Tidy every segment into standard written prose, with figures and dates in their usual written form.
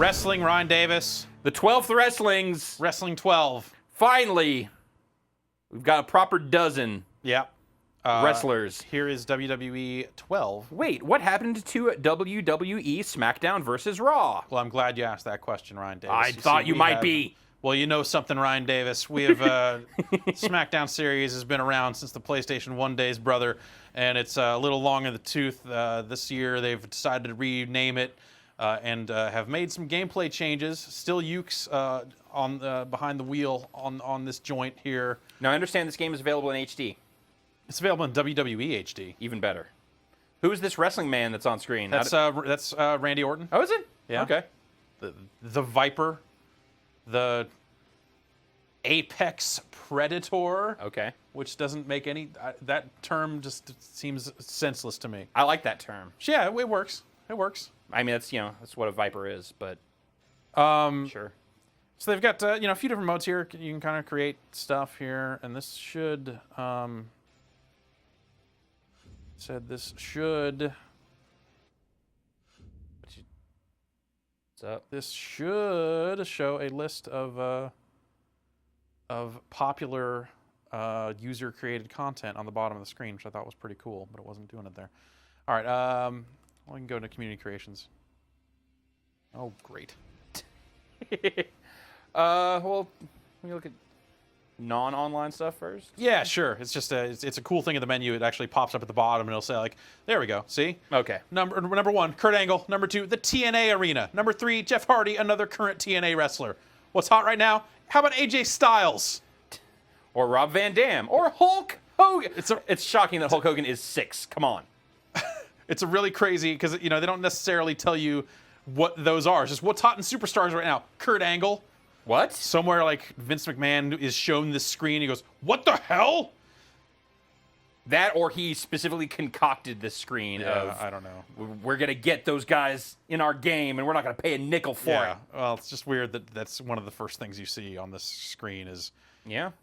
Wrestling, Ryan Davis. The 12th Wrestlings. Wrestling 12. Finally, we've got a proper dozen Yeah. wrestlers. Here is WWE 12. Wait, what happened to WWE SmackDown versus Raw? Well, I'm glad you asked that question, Ryan Davis. I thought you might be. Well, you know something, Ryan Davis. We have SmackDown series has been around since the PlayStation 1 days, brother, and it's a little long in the tooth. This year, they've decided to rename it and have made some gameplay changes. Still Ukes behind the wheel on this joint here. Now, I understand this game is available in HD. It's available in WWE HD. Even better. Who is this wrestling man that's on screen? That's Randy Orton. Oh, is it? Yeah. Okay. The Viper. The Apex Predator. Okay. Which doesn't make any... that term just seems senseless to me. I like that term. Yeah, it works. It works. I mean, that's what a Viper is, but sure. So they've got a few different modes here. You can kind of create stuff here, and this should... this should... What's up? This should show a list of popular user-created content on the bottom of the screen, which I thought was pretty cool, but it wasn't doing it there. All right, we can go to community creations. Oh, great. Well, let me look at non-online stuff first. Yeah, sure. It's just it's a cool thing in the menu. It actually pops up at the bottom, and it'll say like, there we go. See? Okay. Number 1, Kurt Angle. Number 2, the TNA Arena. Number 3, Jeff Hardy, another current TNA wrestler. What's hot right now? How about AJ Styles? Or Rob Van Dam. Or Hulk Hogan. It's shocking that Hulk Hogan is 6. Come on. It's a really crazy, because they don't necessarily tell you what those are. It's just what's hot in superstars right now. Kurt Angle. What? Somewhere like Vince McMahon is shown this screen. He goes, "What the hell?" That, or he specifically concocted this screen of, I don't know. We're gonna get those guys in our game, and we're not gonna pay a nickel for it. Well, it's just weird that that's one of the first things you see on this screen is Brock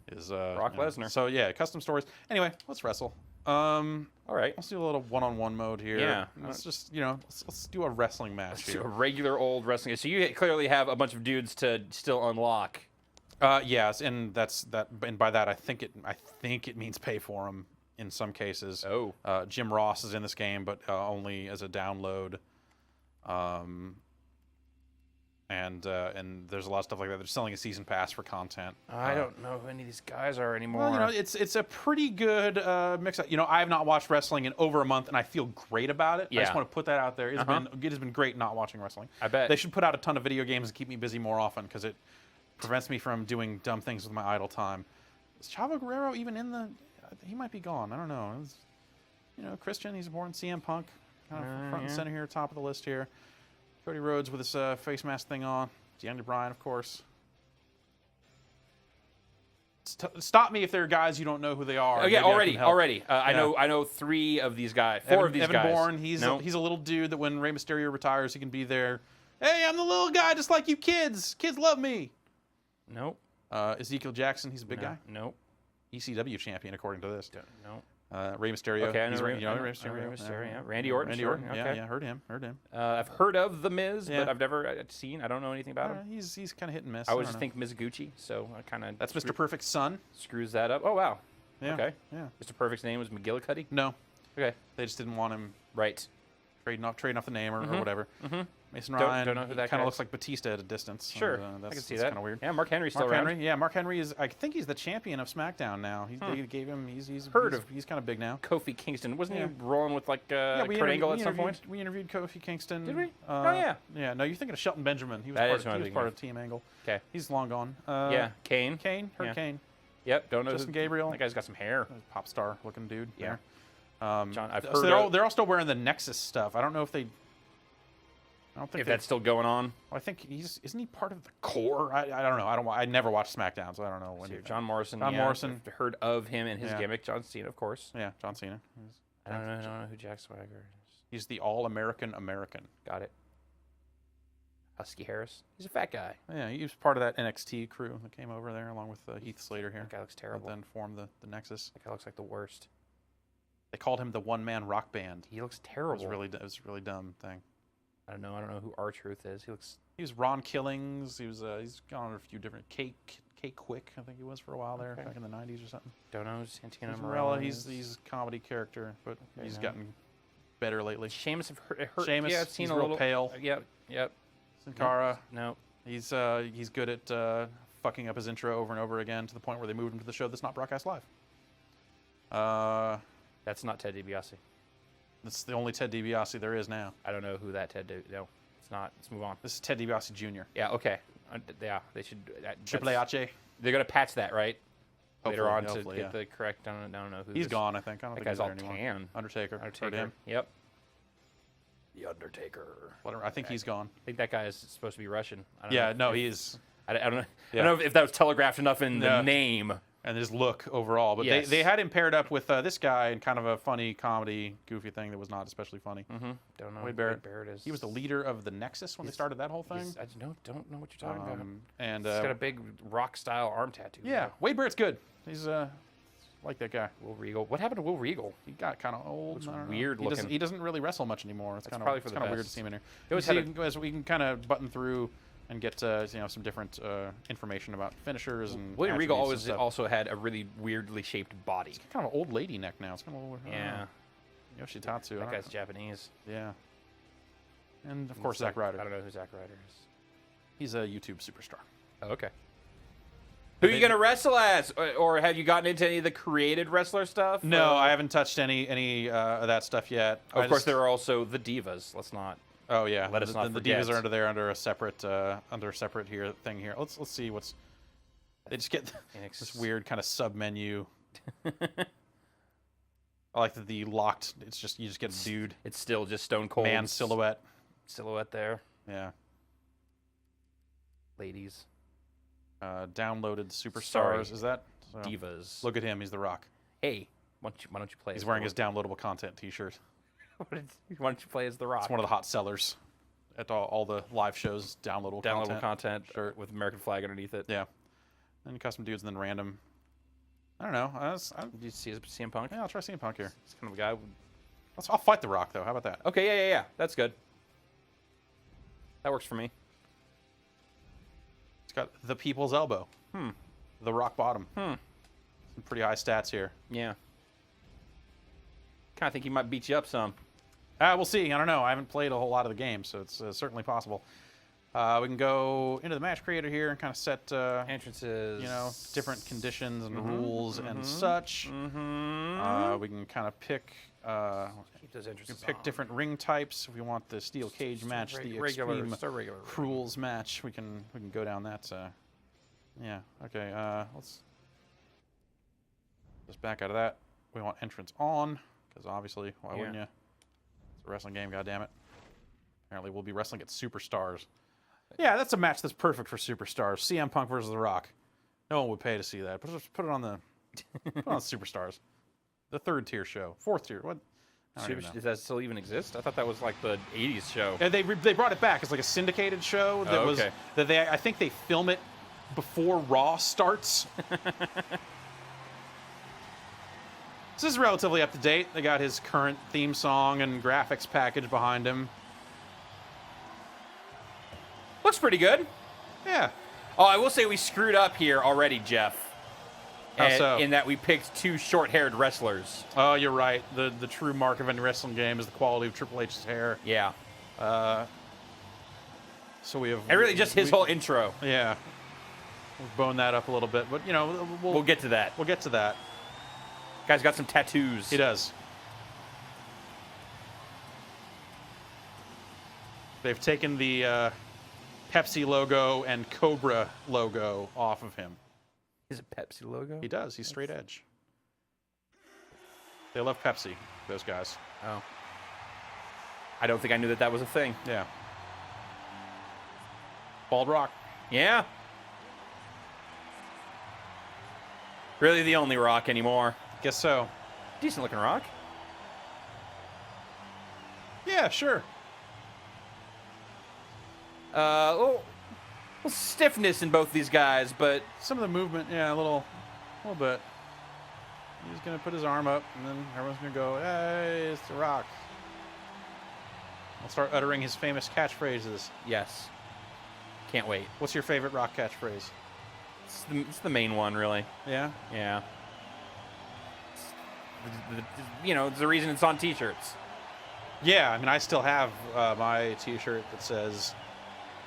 Lesnar. So yeah, custom stories. Anyway, let's wrestle. All right. Let's do a little one-on-one mode here. Yeah. Let's just let's do a wrestling match here. A regular old wrestling. So you clearly have a bunch of dudes to still unlock. Yes, and that's that. And by that, I think it means pay for them in some cases. Oh. Jim Ross is in this game, but only as a download. And there's a lot of stuff like that. They're selling a season pass for content. I don't know who any of these guys are anymore. Well, it's a pretty good mix-up. I have not watched wrestling in over a month, and I feel great about it. Yeah. I just want to put that out there. It has been great not watching wrestling. I bet. They should put out a ton of video games and keep me busy more often, because it prevents me from doing dumb things with my idle time. Is Chavo Guerrero even in the... He might be gone. I don't know. Christian, he's born CM Punk. Kind of front and center here, top of the list here. Cody Rhodes with his face mask thing on. Daniel Bryan, of course. Stop me if there are guys you don't know who they are. Oh, yeah, already. I know 3 of these guys. 4 of these guys. Evan Bourne, he's a little dude that when Rey Mysterio retires, he can be there. Hey, I'm the little guy just like you kids. Kids love me. Nope. Ezekiel Jackson, he's a big guy. Nope. ECW champion, according to this. Nope. Rey Mysterio. Okay, I know Rey Mysterio. Yeah. Randy Orton. Randy Orton. Yeah, heard him. I've heard of The Miz, but I've never seen. I don't know anything about him. He's kind of hit and miss. I always just think Mizuguchi, so I kind of... That's Mr. Perfect's son. Screws that up. Oh, wow. Yeah. Okay. Yeah. Mr. Perfect's name was McGillicuddy? No. Okay. They just didn't want him trading off the name or whatever. Mason Ryan, don't know who that kind guy of looks like Batista at a distance. Sure, I can see that. Kind of weird. Yeah, Mark Henry's still around. Yeah, Mark Henry is. I think he's the champion of SmackDown now. They gave him. He's He's kind of big now. Kofi Kingston, wasn't he rolling with Kurt Angle at some point? We interviewed Kofi Kingston. Did we? Oh yeah. Yeah. No, you're thinking of Shelton Benjamin. He was part of Team Angle. Okay. He's long gone. Kane. Kane. Kane. Yep. Don't know. Justin Gabriel. That guy's got some hair. Pop star looking dude. Yeah. John, I've heard. They're all still wearing the Nexus stuff. I don't know if they. I don't think if that's still going on. I think isn't he part of the core? I don't know. I never watched SmackDown, so I don't know. John Morrison. Morrison. I've heard of him and his gimmick. John Cena, of course. Yeah, John Cena. I don't know who Jack Swagger is. He's the All-American American. Got it. Husky Harris. He's a fat guy. Yeah, he was part of that NXT crew that came over there along with Heath Slater here. That guy looks terrible. Then formed the Nexus. That guy looks like the worst. They called him the one-man rock band. He looks terrible. It was a really dumb thing. I don't know who R-Truth is. He looks He was Ron Killings. He's gone on a few different K Quick, I think he was for a while there, back in the 90s or something. Don't know Santino Morella. He's a comedy character, but he's gotten better lately. Sheamus, Sheamus, yeah, I've seen he's a real little, pale. Yep. Sin Cara, No. he's good at fucking up his intro over and over again to the point where they moved him to the show that's not broadcast live. That's not Ted DiBiase. That's the only Ted DiBiase there is now. I don't know who that No, it's not. Let's move on. This is Ted DiBiase Jr. Yeah, okay. Yeah, they should. Triple H. They're going to patch that, right? Later on Hopefully, to get the correct. I don't know who. He's gone, I think. I don't That think guy's he's all there anymore. tan. Undertaker. Heard him. Yep. The Undertaker. Whatever. I think he's gone. I think that guy is supposed to be Russian. I don't Yeah, know no, he is. I don't know. Yeah. I don't know if that was telegraphed enough in the name. And his look overall. But Yes. they had him paired up with this guy in kind of a funny comedy, goofy thing that was not especially funny. Mm-hmm. Don't know. Wade Barrett. Is. He was the leader of the Nexus when they started that whole thing. I don't know what you're talking about. And He's got a big rock-style arm tattoo. yeah, Wade Barrett's good. He's like that guy. Will Regal. What happened to Will Regal? He got kind of old. Looks I don't know. weird looking. He doesn't really wrestle much anymore. It's That's kind probably for of the weird to best. see him in here. They always As we can kind of button through and get some different information about finishers and. William Regal attributes and always stuff. also had a really weirdly shaped body. It's kind of an old lady neck now. It's kind of a little. Yeah. Yoshitatsu. That guy's Japanese. Yeah. And of course Zack Ryder. I don't know who Zack Ryder is. He's a YouTube superstar. Oh, okay. Who are you going to wrestle as? Or have you gotten into any of the created wrestler stuff? No, I haven't touched any of that stuff yet. Of course, there are also the Divas. Let's not. Oh yeah, Let us not the forget. Divas are under a separate thing here. Let's see what's. They just get this weird kind of sub menu. I like that the locked. It's just you just get a dude. It's still just Stone Cold Man silhouette. Silhouette there. Yeah. Ladies. Downloaded superstars. Sorry. Is that so, Divas. Look at him. He's the Rock. Hey, why don't you play? He's as wearing the his downloadable content T-shirt. Why don't you play as the Rock? It's one of the hot sellers at all the live shows. Downloadable content shirt with American flag underneath it. Yeah. And custom dudes, and then random. I don't know. Did you see CM Punk? Yeah, I'll try CM Punk here. He's kind of a guy. I'll fight The Rock though. How about that? Okay, yeah. That's good. That works for me. It's got the people's elbow. The rock bottom. Some pretty high stats here. Yeah. Kind of think he might beat you up some. We'll see. I don't know. I haven't played a whole lot of the game, so it's certainly possible. We can go into the match creator here and kind of set Entrances. different conditions and rules and such. We can kind of pick. Keep those entrances. Pick different ring types. If we want the steel cage match, the extreme rules match, we can go down that. Yeah. Okay. Let's just back out of that. We want entrance on because obviously, why wouldn't you? It's a wrestling game. God damn it. Apparently, we'll be wrestling at Superstars. Yeah, that's a match that's perfect for Superstars. CM Punk versus The Rock. No one would pay to see that. But just put it on the Superstars. The third tier show, fourth tier. What? Does that still even exist? I thought that was like the '80s show. Yeah, they brought it back. It's like a syndicated show that was that I think they film it before Raw starts. This is relatively up to date. They got his current theme song and graphics package behind him. Looks pretty good. Yeah. Oh, I will say we screwed up here already, Jeff. How so? In that we picked two short-haired wrestlers. Oh, you're right. The true mark of any wrestling game is the quality of Triple H's hair. Yeah. So we have. And really just his whole intro. Yeah. We've boned that up a little bit, but we'll get to that. We'll get to that. Guy's got some tattoos. He does. They've taken the Pepsi logo and Cobra logo off of him. Is it Pepsi logo? He does. He's straight edge. They love Pepsi, those guys. Oh. I don't think I knew that was a thing. Yeah. Bald Rock. Yeah. Really the only Rock anymore. Guess so. Decent looking Rock. Yeah, sure. Little stiffness in both these guys, but some of the movement, yeah, a little bit. He's gonna put his arm up, and then everyone's gonna go, "Hey, it's The Rock." I'll start uttering his famous catchphrases. Yes. Can't wait. What's your favorite Rock catchphrase? It's the main one, really. Yeah? Yeah. It's the reason it's on T-shirts. Yeah, I mean, I still have my T-shirt that says,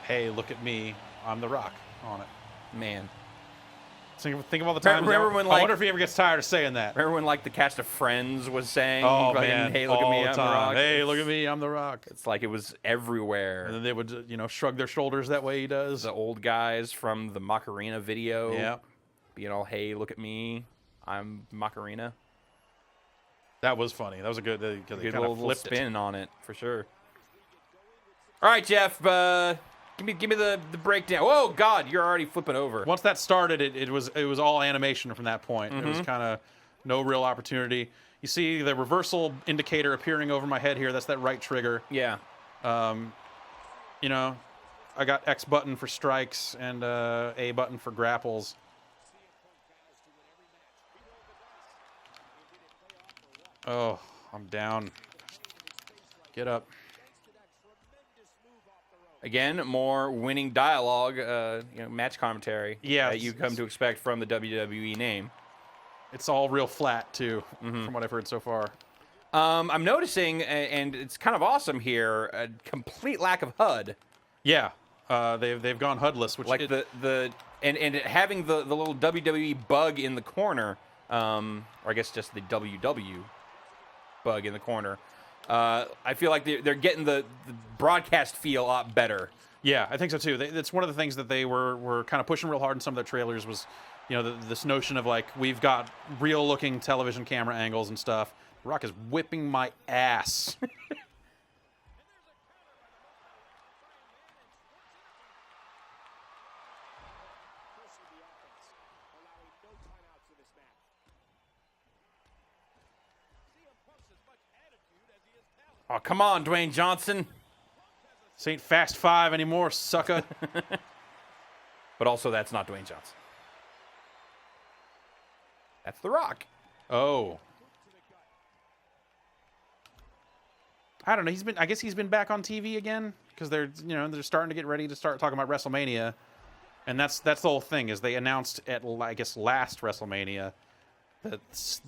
"Hey, look at me, I'm the Rock" on it. Man. Think of all the times. Remember when, I wonder if he ever gets tired of saying that. Remember when, like, the cast of Friends was saying, "Oh man, hey, look all at me, the I'm the time. Rock." Hey, look at me, I'm the Rock. It's like it was everywhere. And then they would, shrug their shoulders that way he does. The old guys from the Macarena video. Yeah. Being all, "Hey, look at me, I'm Macarena." That was funny. That was a good. They Good kind little of flipped spin on it, for sure. All right, Jeff, give me the breakdown. Oh God, you're already flipping over. Once that started, it was all animation from that point. It was kind of no real opportunity. You see the reversal indicator appearing over my head here. That's that right trigger. Yeah. I got X button for strikes and A button for grapples. Oh, I'm down. Get up. Again, more winning dialogue, match commentary. Yeah, that you come to expect from the WWE name. It's all real flat too, from what I've heard so far. I'm noticing, and it's kind of awesome here, a complete lack of HUD. Yeah, they've gone HUDless, which Like and having the little WWE bug in the corner, or I guess just the WW bug in the corner. I feel like they're getting the broadcast feel a lot better. Yeah, I think so too. That's one of the things that they were kind of pushing real hard in some of their trailers was, this notion of like, we've got real looking television camera angles and stuff. Rock is whipping my ass. Oh, come on, Dwayne Johnson. This ain't Fast 5 anymore, sucker. But also, that's not Dwayne Johnson. That's The Rock. Oh. I don't know. I guess he's been back on TV again because they're starting to get ready to start talking about WrestleMania, and that's the whole thing. Is they announced at, I guess, last WrestleMania that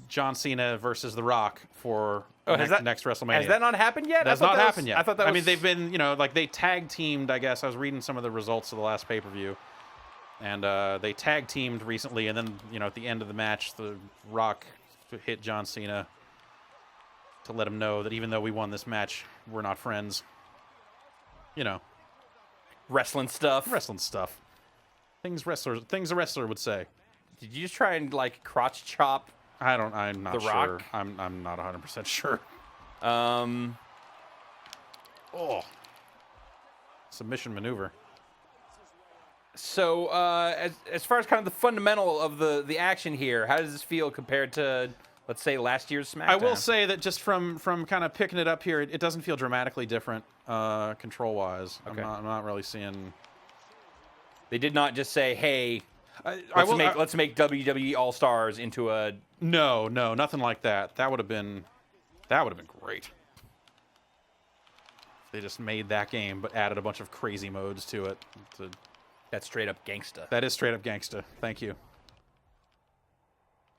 John Cena versus The Rock for next WrestleMania. Has that not happened yet? That's not happened yet. I thought that was... I mean, they've been, they tag teamed, I guess. I was reading some of the results of the last pay-per-view. And they tag teamed recently. And then, at the end of the match, The Rock hit John Cena to let him know that even though we won this match, we're not friends. Wrestling stuff. Wrestling stuff. Things a wrestler would say. Did you just try and, like, crotch chop? I'm not The sure. Rock? I'm not 100% sure. Submission maneuver. So, as far as kind of the fundamental of the action here, how does this feel compared to, let's say, last year's SmackDown? I will say that just from kind of picking it up here, it doesn't feel dramatically different control-wise. Okay. I'm not really seeing... They did not just say, hey... Let's make WWE All Stars into a... No, nothing like that. That would have been great. They just made that game, but added a bunch of crazy modes to it. That's straight up gangsta. That is straight up gangsta. Thank you.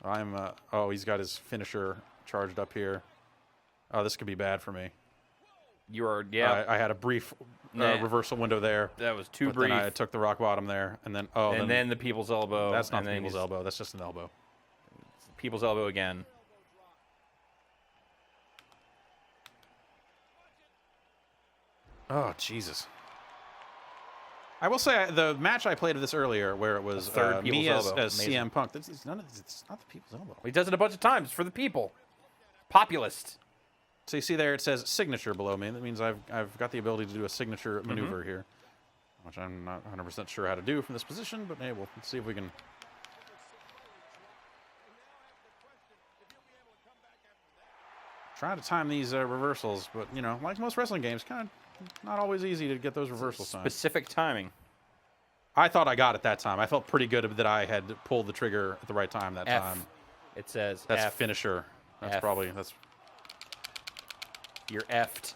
He's got his finisher charged up here. Oh, this could be bad for me. I had a brief reversal window there. That was too but brief. Then I took the rock bottom there, and then then the people's elbow. That's not the people's elbow. That's just an elbow. People's elbow again. Oh Jesus! I will say the match I played of this earlier, where it was me as CM Punk. It's not the people's elbow. He does it a bunch of times for the people. Populist. So you see there, it says signature below me. That means I've got the ability to do a signature maneuver here, which I'm not 100% sure how to do from this position, but hey, we'll see if we can. Try to time these reversals, but like most wrestling games, kind of not always easy to get those reversals timed. Specific timing. I thought I got it that time. I felt pretty good that I had pulled the trigger at the right time that time. It says that's F. finisher. That's that's. You're effed.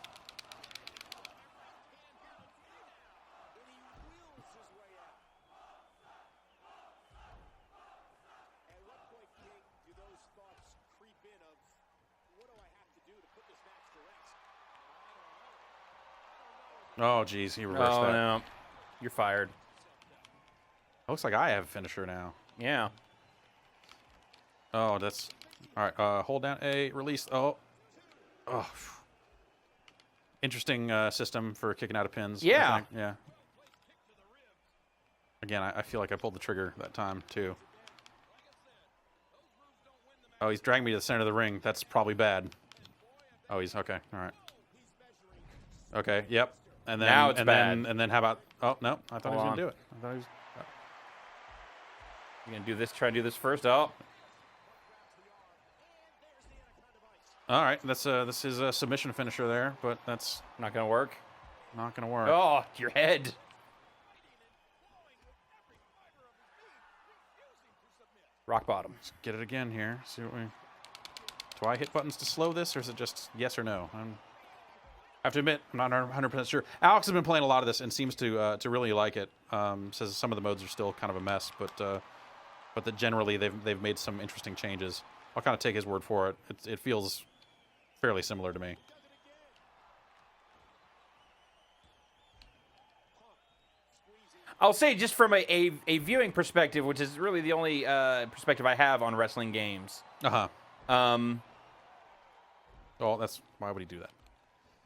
Oh, geez, he reversed Oh, that. no. You're fired. Looks like I have a finisher now. Yeah. Oh, that's... All right, hold down A, release... Oh. Oh. Interesting system for kicking out of pins. Yeah. I think. Yeah. Again, I feel like I pulled the trigger that time, too. Oh, he's dragging me to the center of the ring. That's probably bad. Oh, he's... Okay, all right. Okay, yep. And then, now it's bad. And then how about... Oh, no, I thought he was going to do it. I thought he was... You gonna do this? Try and do this first. Oh, All right, that's this is a submission finisher there, but that's not gonna work. not going to work. Oh, your head. Rock bottom. Let's get it again here. See what we... Do I hit buttons to slow this, or is it just yes or no? I have to admit, I'm not 100% sure. Alex has been playing a lot of this and seems to really like it. Says some of the modes are still kind of a mess, but that generally they've made some interesting changes. I'll kind of take his word for it. It feels fairly similar to me. I'll say just from a viewing perspective, which is really the only perspective I have on wrestling games. Uh-huh. Um, Oh, that's... Why would he do that?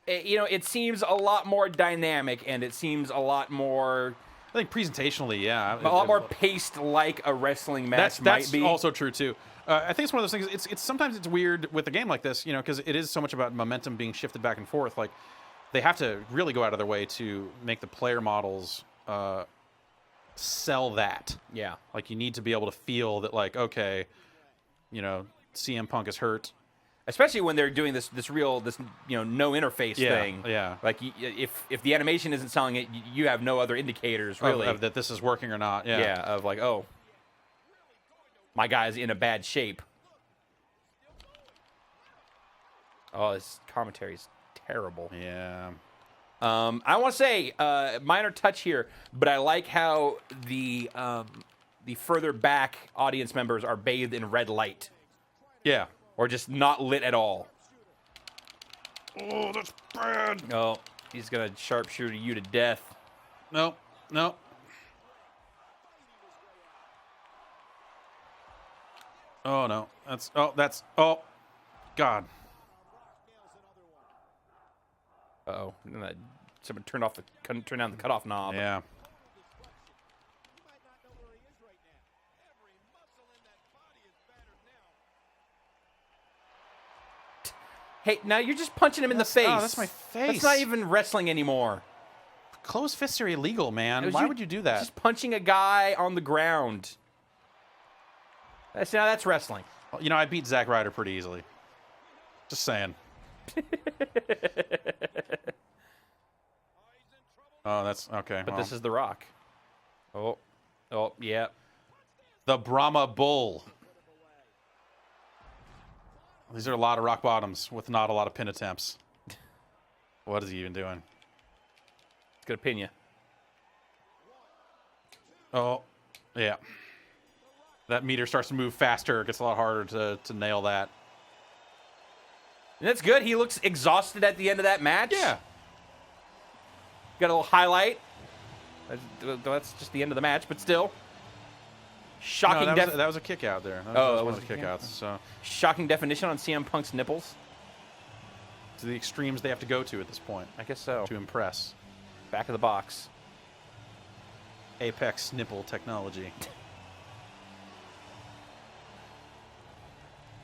it seems a lot more dynamic, and it seems a lot more... I think presentationally, yeah. A lot more paced like a wrestling match might be. That's also true, too. I think it's one of those things, it's sometimes it's weird with a game like this, because it is so much about momentum being shifted back and forth. Like, they have to really go out of their way to make the player models sell that. Yeah. Like, you need to be able to feel that, like, okay, CM Punk is hurt. Especially when they're doing this no interface thing. Yeah. Like if the animation isn't selling it, you have no other indicators really Of that this is working or not. Yeah. Yeah. Of like, oh, my guy's in a bad shape. Oh, this commentary's terrible. Yeah. I want to say minor touch here, but I like how the further back audience members are bathed in red light. Yeah. Or just not lit at all. Oh, that's bad. Oh, he's going to sharpshooter you to death. No. Oh, no. Oh, God. Uh-oh. Someone turned down the cutoff knob. Yeah. Hey, now you're just punching him in the face. Oh, that's my face. That's not even wrestling anymore. Closed fists are illegal, man. Why would you do that? Just punching a guy on the ground. That's wrestling. I beat Zack Ryder pretty easily. Just saying. Oh, that's okay. But this is The Rock. Oh, yeah. the Brahma Bull. These are a lot of rock bottoms with not a lot of pin attempts. What is he even doing? It's gonna pin you. Oh, yeah. That meter starts to move faster. It gets a lot harder to nail that. And that's good. He looks exhausted at the end of that match. Yeah. Got a little highlight. That's just the end of the match, but still. Shocking. No, that was a kick out there. That was one of the kick outs. So shocking definition on CM Punk's nipples. To the extremes they have to go to at this point. I guess so. To impress. Back of the box. Apex nipple technology.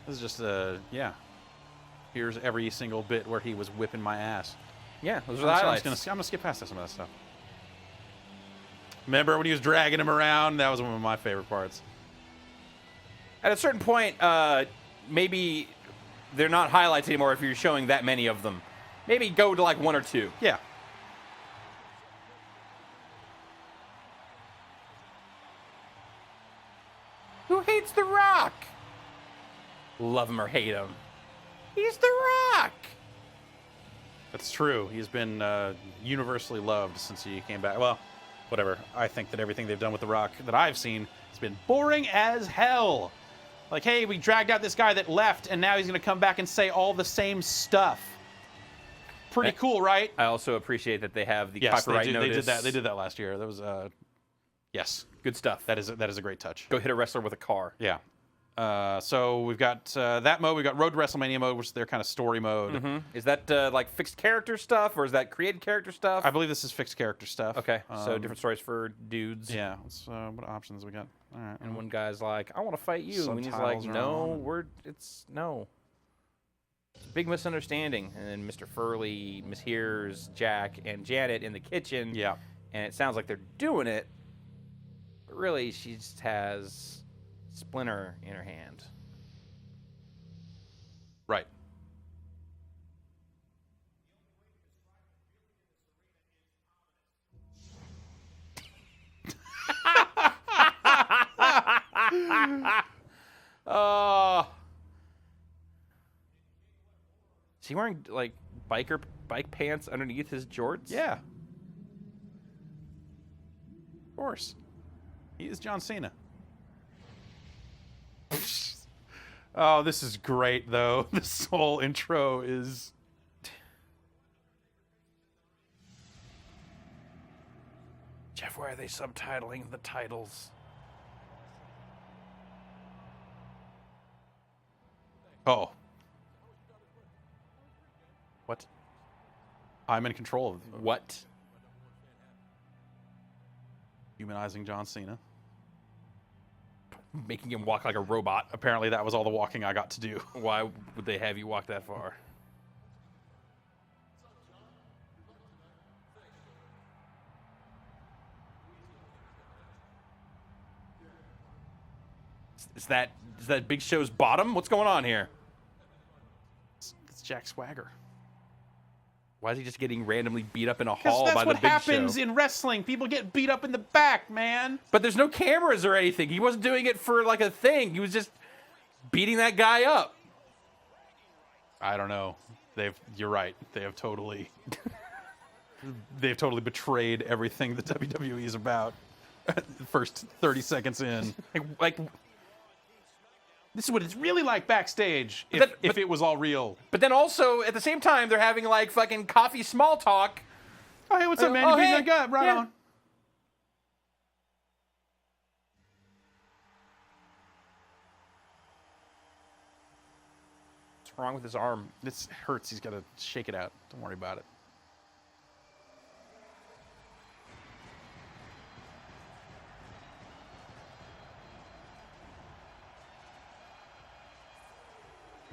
This is just yeah. Here's every single bit where he was whipping my ass. Yeah, those are the highlights. I'm gonna skip past some of that stuff. Remember when he was dragging him around? That was one of my favorite parts. At a certain point, maybe they're not highlights anymore if you're showing that many of them. Maybe go to like one or two. Yeah. Who hates The Rock? Love him or hate him. He's The Rock. That's true. He's been universally loved since he came back. Well, whatever. I think that everything they've done with The Rock that I've seen has been boring as hell. Like, hey, we dragged out this guy that left, and now he's going to come back and say all the same stuff. Pretty cool, right? I also appreciate that they have the Yes, copyright they notice. did that. They did that last year. That was yes, Good stuff. that is a great touch. Go hit a wrestler with a car. Yeah. So we've got that mode. We've got Road to WrestleMania mode, which is their kind of story mode. Mm-hmm. Is that like fixed character stuff, or is that created character stuff? I believe this is fixed character stuff. Okay, so different stories for dudes. Yeah. What options we got? All right. And one guy's like, "I want to fight you," and he's like, Subtitles are "No, on. it's no." It's a big misunderstanding. And then Mr. Furley mishears Jack and Janet in the kitchen. Yeah. And it sounds like they're doing it, but really she just has Splinter in her hand. Right. Is he wearing like bike pants underneath his jorts? Yeah. Of course. He is John Cena. Oh, this is great, though. This whole intro is... Jeff, why are they subtitling the titles? Oh, What? I'm in control of What? humanizing John Cena. Making him walk like a robot. Apparently that was all the walking I got to do. Why would they have you walk that far? Is that Big Show's bottom? What's going on here? It's Jack Swagger. Why is he just getting randomly beat up in a hall That's by the what Big happens Show? in wrestling. People get beat up in the back, man. But there's no cameras or anything. He wasn't doing it for like a thing. He was just beating that guy up. I don't know. You're right. They have totally they've totally betrayed everything the WWE is about. The first 30 seconds in. Like This is what it's really like backstage if it was all real. But then also, at the same time, they're having like fucking coffee small talk. Oh, hey, what's up, man? Oh, You beating hey. that guy up? Right Yeah. on. What's wrong with his arm? This hurts. He's got to shake it out. Don't worry about it.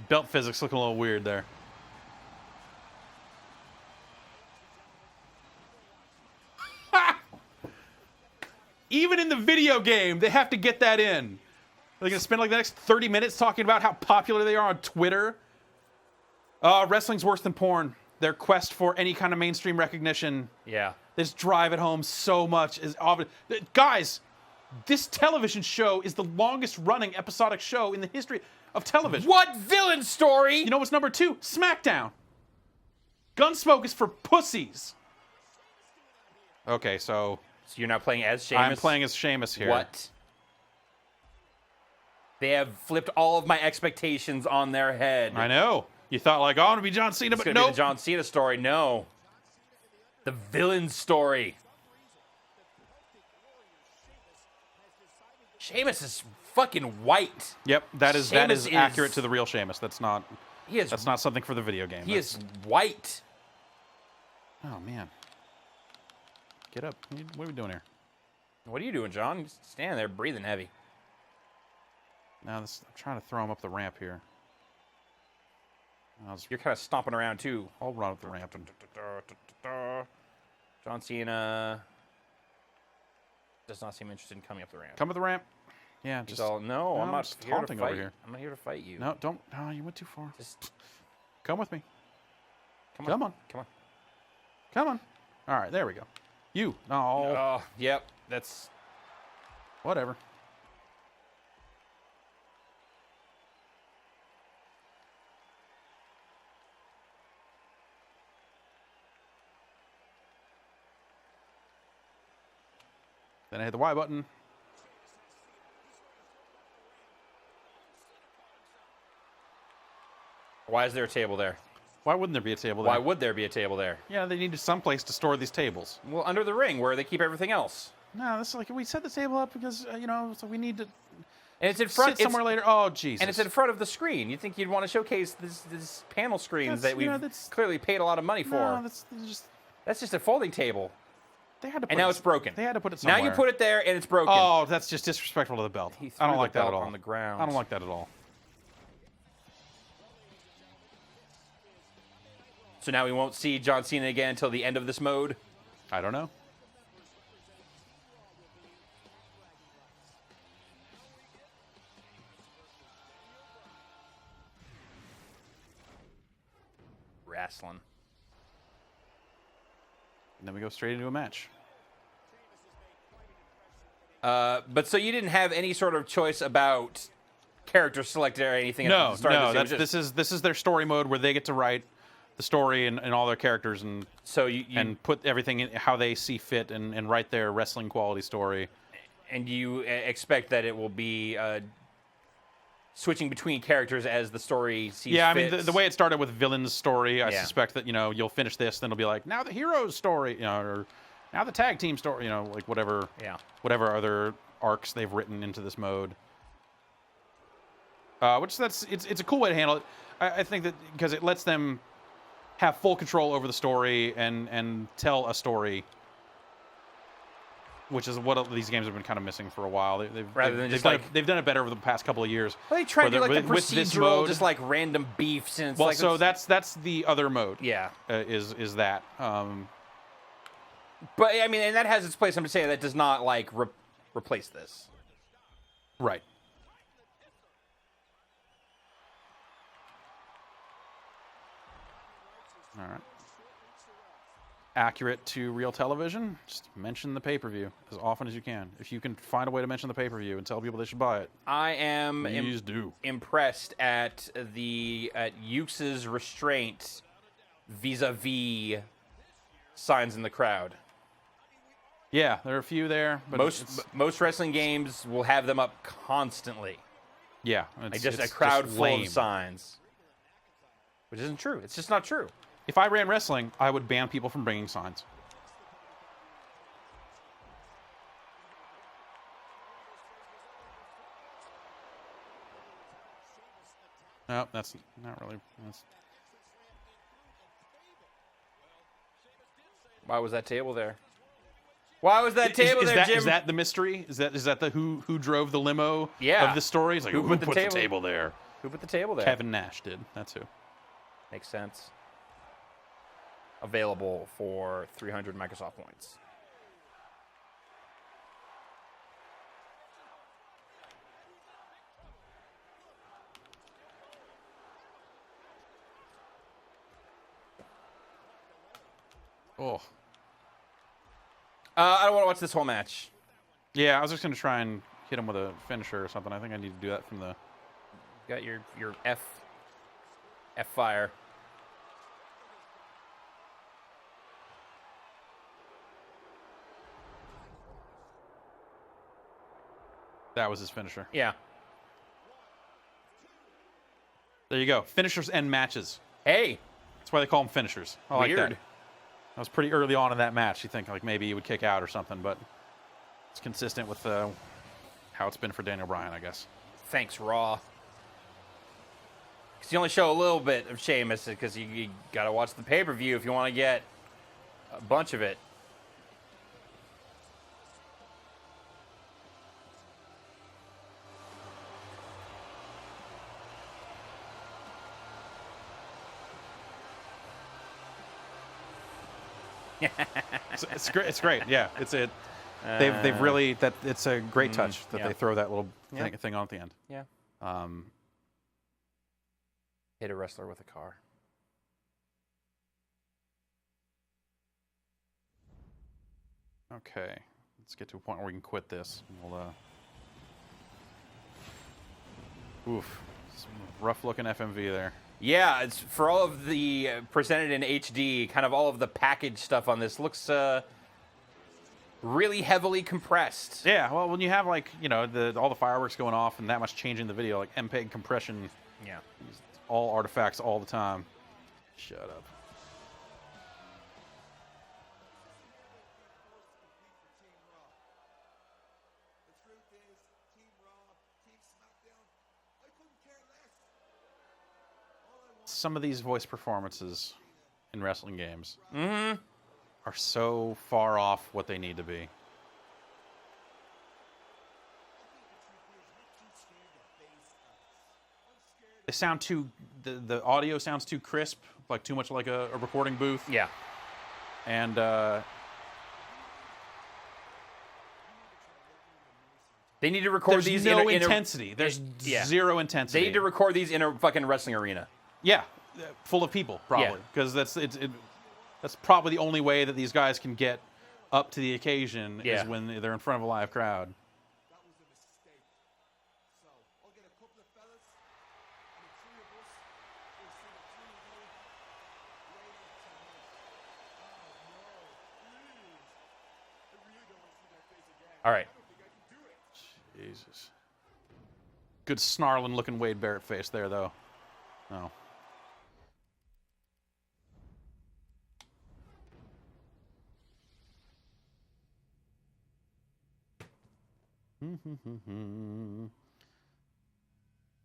Belt physics looking a little weird there. Even in the video game, they have to get that in. They're going to spend like the next 30 minutes talking about how popular they are on Twitter. Wrestling's worse than porn. Their quest for any kind of mainstream recognition. Yeah. They just drive it home so much. Guys, this television show is the longest running episodic show in the history of television. What villain story? You know what's number 2? SmackDown. Gunsmoke is for pussies. Okay, so So you're now playing as Sheamus? I'm playing as Sheamus here. What? They have flipped all of my expectations on their head. I know. You thought like, oh, I'm gonna be John Cena, It's but going to be no. the John Cena story. No. The villain story. Sheamus is fucking white. Yep, that is Sheamus accurate is- to the real Sheamus. That's not He is something for the video game. he is white. Oh man. Get up. What are we doing here? What are you doing, John? You're just standing there breathing heavy. Now I'm trying to throw him up the ramp here. You're kind of stomping around too. I'll run up the ramp. John Cena does not seem interested in coming up the ramp. Come up the ramp. Yeah, He's just all, no, I'm not just here to taunting over fight. here. I'm not here to fight you. No, don't. Oh, you went too far. Just Come with me. come on. Come on. Come on. Come on. All right, there we go. You. No. Oh, yep. That's Whatever. Then I hit the Y button. why is there a table there? Why wouldn't there be a table there? Why would there be a table there? Yeah, they needed some place to store these tables. Well, under the ring where they keep everything else. No, this is like we set the table up because so we need to And it's in front sit somewhere later. Oh, Jesus! And it's in front of the screen. You'd think you'd want to showcase this panel screens that we've clearly paid a lot of money for. No, That's just a folding table. They had to. And now it's broken. They had to put it somewhere. Now you put it there and it's broken. Oh, that's just disrespectful to the belt. I don't like that at all. On the ground. I don't like that at all. So now we won't see John Cena again until the end of this mode? I don't know. Wrestling. And then we go straight into a match. But so you didn't have any sort of choice about character selected or anything? No, at the start no. of this This is their story mode where they get to write the story and all their characters and so you and put everything in how they see fit and write their wrestling quality story. And you expect that it will be switching between characters as the story sees fit. Yeah, I mean the way it started with villain's story, I Yeah. suspect that you'll finish this, then it'll be like now the hero's story, or now the tag team story, like whatever other arcs they've written into this mode. It's a cool way to handle it. I think that because it lets them have full control over the story and tell a story, which is what these games have been kind of missing for a while. They've done it better over the past couple of years. Well, they tried to do like the with this procedural, mode, just like random beefs, and it's well, like so that's the other mode. Yeah. Is that? But I mean, and that has its place. I'm just saying that does not like replace this. Right. All right. Accurate to real television. Just mention the pay-per-view as often as you can. If you can find a way to mention the pay-per-view and tell people they should buy it, I am please do. Impressed at Yuke's restraint vis-a-vis signs in the crowd. Yeah, there are a few there, but most wrestling games will have them up constantly. Yeah, it's just a crowd full of signs, which isn't true. It's just not true. If I ran wrestling, I would ban people from bringing signs. No, that's not really. Why was that table there? Why was that table there, Jim? Is that the mystery? Is that the who drove the limo of the story? It's like, who put the table there? Who put the table there? Kevin Nash did. That's who. Makes sense. Available for 300 Microsoft points. Oh. I don't want to watch this whole match. Yeah, I was just going to try and hit him with a finisher or something. I think I need to do that from the... Got your F fire. That was his finisher. Yeah. There you go. Finishers and matches. Hey. That's why they call them finishers. I like Weird. that. That was pretty early on in that match. You think like maybe he would kick out or something, but it's consistent with how it's been for Daniel Bryan, I guess. Thanks, Raw. Because you only show a little bit of Sheamus because you got to watch the pay-per-view if you want to get a bunch of it. It's great. It's great. Yeah, they've really it's a great touch that they throw that little thing on at the end. Yeah. Hit a wrestler with a car. Okay, let's get to a point where we can quit this. We'll oof, some rough looking FMV there. Yeah, it's for all of the presented in HD, kind of all of the package stuff on this looks really heavily compressed. Yeah, well, when you have like all the fireworks going off and that much changing the video, like MPEG compression. Yeah, all artifacts all the time. Shut up. Some of these voice performances in wrestling games are so far off what they need to be. They sound too, the audio sounds too crisp, like too much like a recording booth. Yeah. And they need to record there's these no in a, intensity. There's zero intensity. They need to record these in a fucking wrestling arena. Yeah, full of people probably, because that's probably the only way that these guys can get up to the occasion is when they're in front of a live crowd. All right. Jesus. Good snarling looking Wade Barrett face there, though. Oh.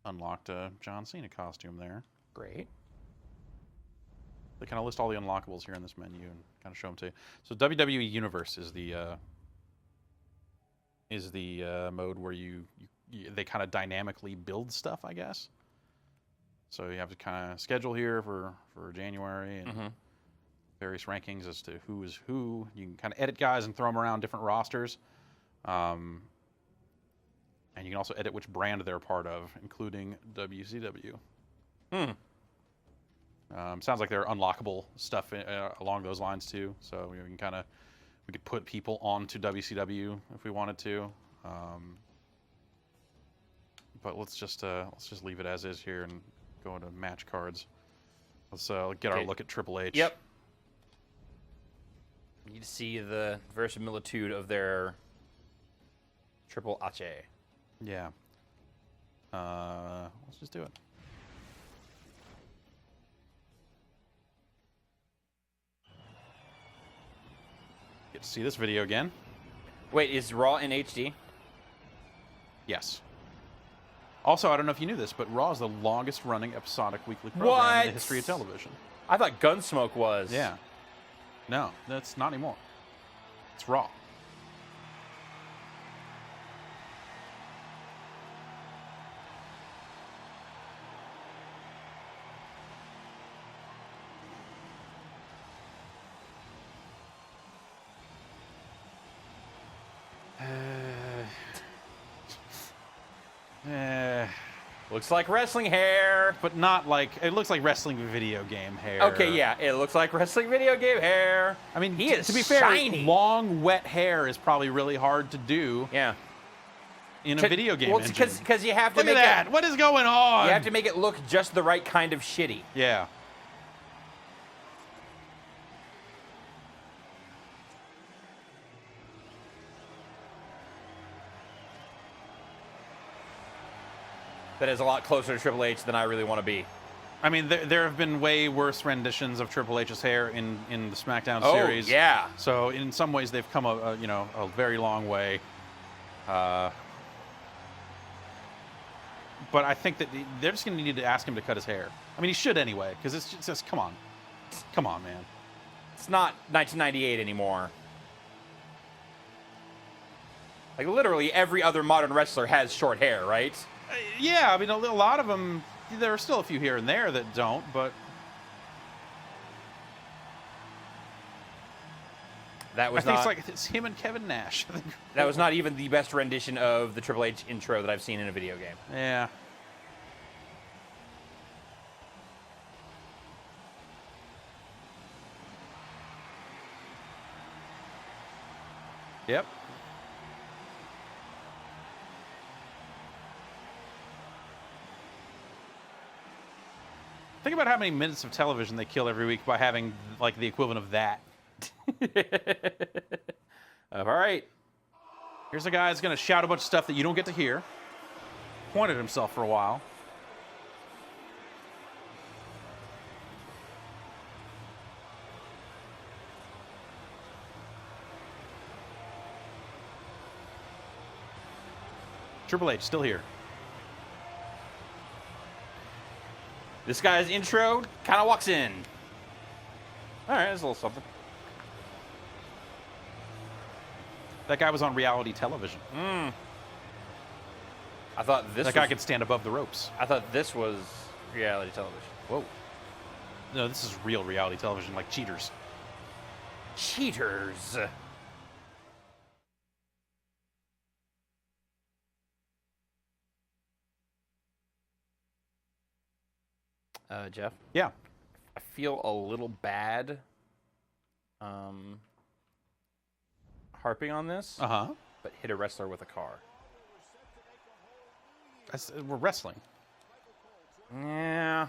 Unlocked a John Cena costume there. Great. They kind of list all the unlockables here in this menu and kind of show them to you. So WWE Universe is the mode where they kind of dynamically build stuff, I guess. So you have to kind of schedule here for January and various rankings as to who is who. You can kind of edit guys and throw them around different rosters. And you can also edit which brand they're a part of, including WCW. Sounds like there are unlockable stuff along those lines too. So we could put people onto WCW if we wanted to. But let's just leave it as is here and go into match cards. Let's get our look at Triple H. Yep. You need to see the verisimilitude of their Triple H. Yeah. Let's just do it. Get to see this video again. Wait, is Raw in HD? Yes. Also, I don't know if you knew this, but Raw is the longest running episodic weekly program in the history of television. I thought Gunsmoke was. Yeah. No, that's not anymore. It's Raw. Looks like wrestling hair. But not like, it looks like wrestling video game hair. Okay, yeah, it looks like wrestling video game hair. I mean, he is to be fair, shiny. Long, wet hair is probably really hard to do. Yeah. In a video game engine. Because you have to Look make at that. What is going on? You have to make it look just the right kind of shitty. Yeah. That is a lot closer to Triple H than I really want to be. I mean, there have been way worse renditions of Triple H's hair in the SmackDown series. Oh, yeah. So in some ways, they've come a very long way. But I think that they're just going to need to ask him to cut his hair. I mean, he should anyway, because it's just come on, man. It's not 1998 anymore. Like literally every other modern wrestler has short hair, right? Yeah, I mean, a lot of them, there are still a few here and there that don't, but... That was I think it's him and Kevin Nash. That was not even the best rendition of the Triple H intro that I've seen in a video game. Yeah. Yep. Think about how many minutes of television they kill every week by having like the equivalent of that. All right. Here's a guy that's going to shout a bunch of stuff that you don't get to hear. Pointed himself for a while. Triple H still here. This guy's intro kind of walks in. All right, there's a little something. That guy was on reality television. I thought this. That guy could stand above the ropes. I thought this was reality television. Whoa. No, this is real reality television, like Cheaters. Cheaters. Jeff? Yeah. I feel a little bad harping on this, but hit a wrestler with a car. We're wrestling. Yeah.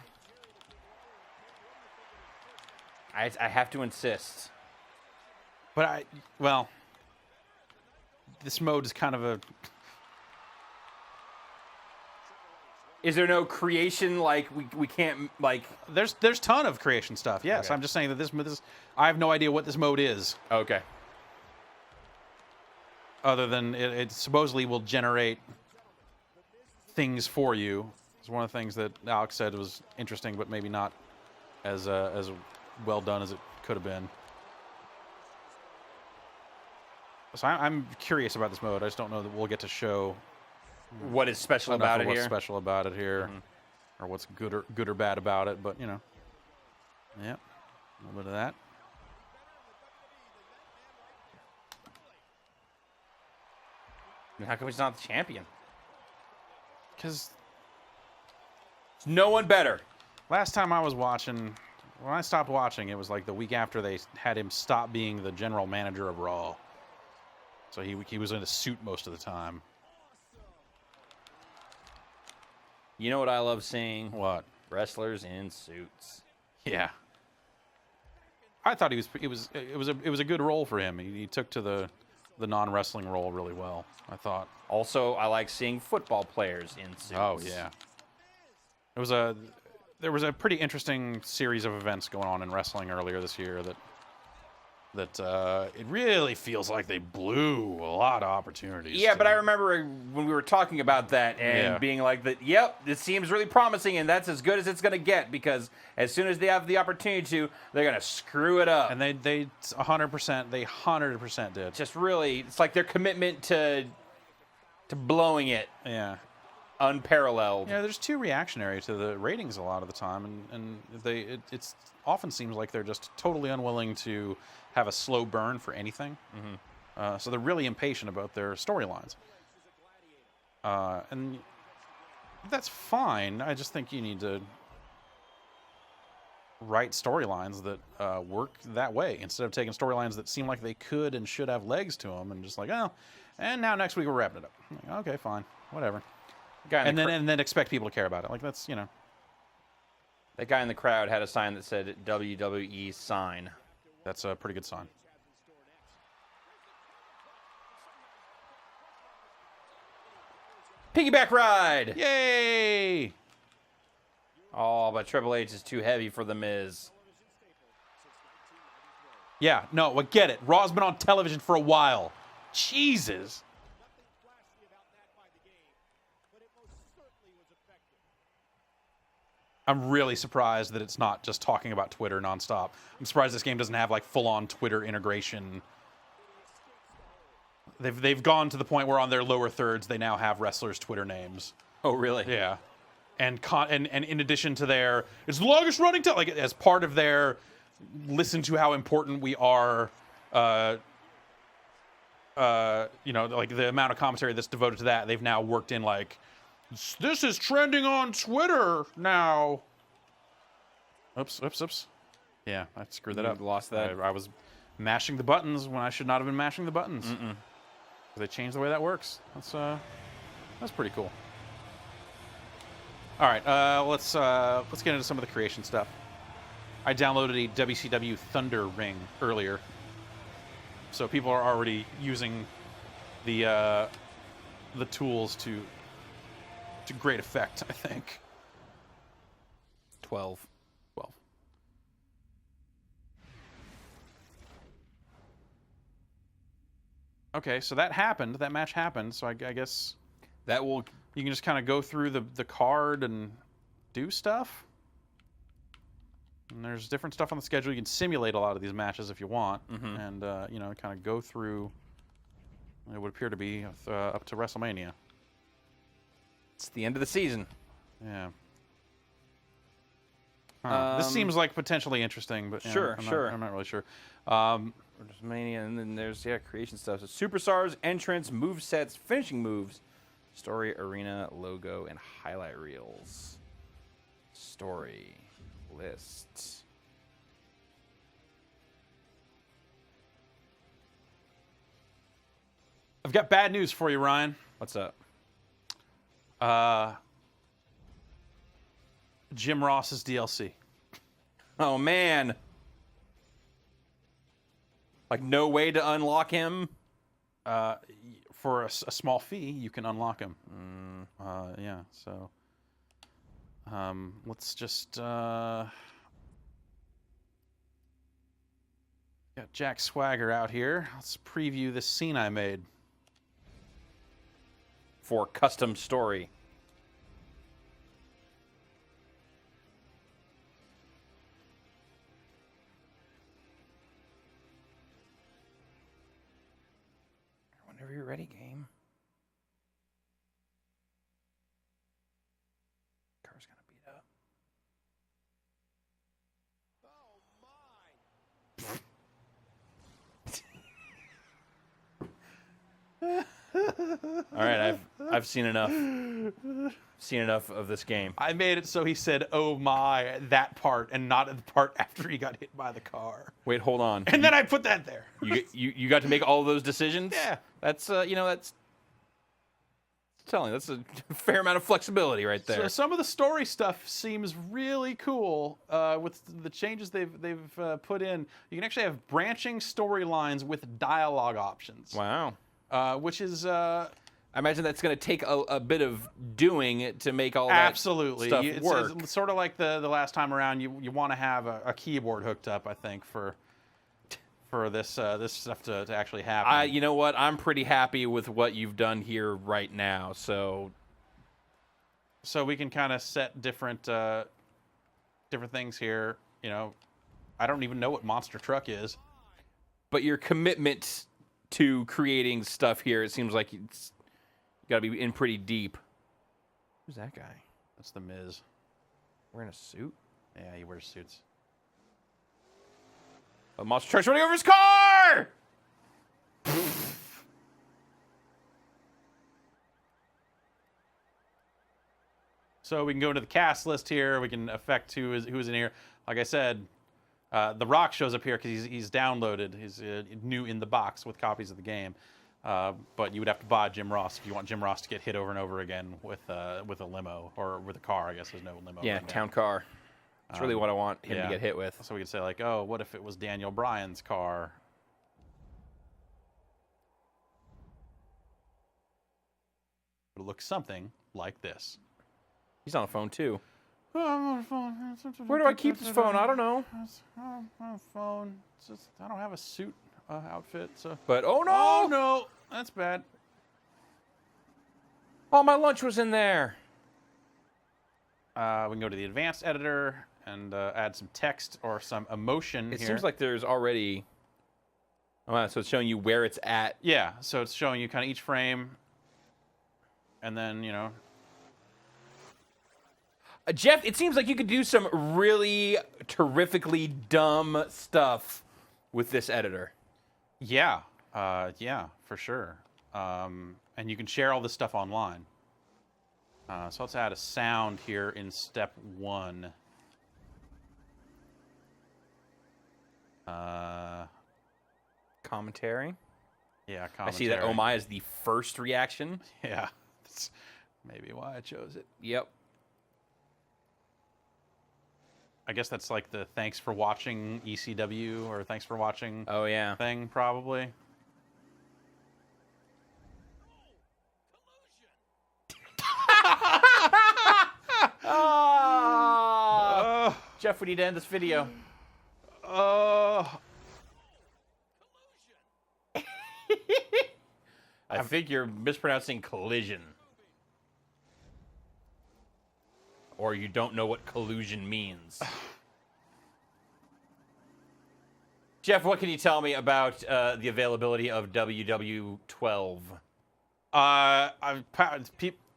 I have to insist. But well, this mode is kind of a... Is there no creation, like, we can't, like... There's ton of creation stuff, yes. Okay. I'm just saying that this... I have no idea what this mode is. Okay. Other than it supposedly will generate things for you. It's one of the things that Alex said was interesting, but maybe not as well done as it could have been. So I'm curious about this mode. I just don't know that we'll get to show... What is special about it here? What's special about it here, or what's good or bad about it? But yeah, a little bit of that. And how come he's not the champion? Because no one better. Last time I was watching, when I stopped watching, it was like the week after they had him stop being the general manager of Raw. So he was in a suit most of the time. You know what I love seeing? What? Wrestlers in suits. Yeah. I thought it was a good role for him. He took to the non-wrestling role really well, I thought. Also, I like seeing football players in suits. Oh yeah. There was a pretty interesting series of events going on in wrestling earlier this year that it really feels like they blew a lot of opportunities. Yeah, but I remember when we were talking about that and being like, yep, this seems really promising, and that's as good as it's going to get, because as soon as they have the opportunity to, they're going to screw it up. And they 100% did. Just really, it's like their commitment to blowing it. Yeah. Unparalleled. Yeah, there's too reactionary to the ratings a lot of the time, and it often seems like they're just totally unwilling to have a slow burn for anything. So they're really impatient about their storylines. And that's fine. I just think you need to write storylines that work that way, instead of taking storylines that seem like they could and should have legs to them and just like, oh, and now next week we're wrapping it up. I'm like, okay, fine, whatever. And then expect people to care about it. Like, that's, That guy in the crowd had a sign that said WWE sign. That's a pretty good sign. Piggyback ride! Yay! Oh, but Triple H is too heavy for The Miz. Yeah, no, I get it. Raw's been on television for a while. Jesus. I'm really surprised that it's not just talking about Twitter nonstop. I'm surprised this game doesn't have like full-on Twitter integration. They've gone to the point where on their lower thirds they now have wrestlers' Twitter names. Oh, really? Yeah, and in addition to their, it's the longest running like as part of their, listen to how important we are. Like the amount of commentary that's devoted to that, they've now worked in like, this is trending on Twitter now. Oops. Yeah, I screwed that up. Lost that. I was mashing the buttons when I should not have been mashing the buttons. They changed the way that works. That's pretty cool. All right, let's get into some of the creation stuff. I downloaded a WCW Thunder Ring earlier, so people are already using the tools to great effect, I think. 12. Okay, so that happened. That match happened. So I guess That will. You can just kind of go through the card and do stuff. And there's different stuff on the schedule. You can simulate a lot of these matches if you want, and you know, kind of go through. It would appear to be up to WrestleMania. It's the end of the season. Yeah. This seems like potentially interesting, but sure. I'm not really sure. WrestleMania, and then there's creation stuff. So superstars, entrance, move sets, finishing moves, story, arena, logo, and highlight reels. Story list. I've got bad news for you, Ryan. What's up? Jim Ross's DLC. Oh man. Like no way to unlock him. For a small fee, you can unlock him. Yeah. So, let's just got Jack Swagger out here. Let's preview this scene I made. For custom story. Whenever you're ready, game. Car's gonna beat up. All right, I've seen enough. Seen enough of this game. I made it so he said, "Oh my," that part, and not the part after he got hit by the car. Wait, hold on. And then I put that there. You got to make all of those decisions? Yeah. That's that's telling. That's a fair amount of flexibility right there. So some of the story stuff seems really cool with the changes they've put in. You can actually have branching storylines with dialogue options. Wow. Which is I imagine that's going to take a bit of doing to make all absolutely that stuff it's, work. It's sort of like the last time around. You want to have a keyboard hooked up, I think, for this this stuff to actually happen. You know what? I'm pretty happy with what you've done here right now. So we can kind of set different things here. You know, I don't even know what Monster Truck is. But your commitment to creating stuff here, it seems like it's got to be in pretty deep. Who's that guy? That's the Miz. Wearing a suit? Yeah, he wears suits. A monster truck's running over his car! So we can go into the cast list here. We can affect who's in here. Like I said, The Rock shows up here because he's downloaded. He's new in the box with copies of the game. But you would have to buy Jim Ross if you want Jim Ross to get hit over and over again with a limo or with a car. I guess there's no limo. Yeah, right town car. That's really what I want him yeah. to get hit with. So we could say like, oh, what if it was Daniel Bryan's car? It looks something like this. He's on a phone too. Oh, I'm on a phone. Where do I keep this phone? I don't know. I'm on a phone. It's just, I don't have a suit outfit. So. But oh no! Oh no, that's bad. Oh, my lunch was in there. We can go to the advanced editor and add some text or some emotion It here. seems like there's already. Oh, wow, so it's showing you where it's at. Yeah, so it's showing you kind of each frame, and then you know. Jeff, it seems like you could do some really terrifically dumb stuff with this editor. Yeah, yeah, for sure. And you can share all this stuff online. So let's add a sound here in step 1. Commentary. Yeah, commentary. I see that Oh My is the first reaction. Yeah, that's maybe why I chose it. Yep. I guess that's like the thanks for watching ECW or thanks for watching Oh yeah. thing, probably. Oh. Jeff, we need to end this video. I think you're mispronouncing collision. or you don't know what collusion means. Jeff, what can you tell me about the availability of WW12?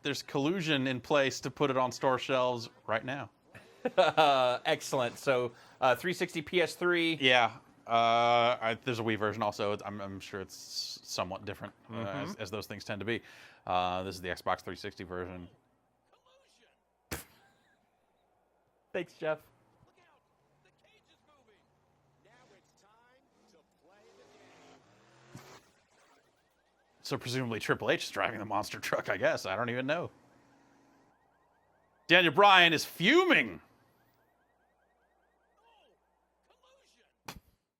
There's collusion in place to put it on store shelves right now. Excellent. So 360 PS3. Yeah. There's a Wii version also. I'm sure it's somewhat different, as those things tend to be. This is the Xbox 360 version. Thanks, Jeff. So presumably Triple H is driving the monster truck, I guess. I don't even know. Daniel Bryan is fuming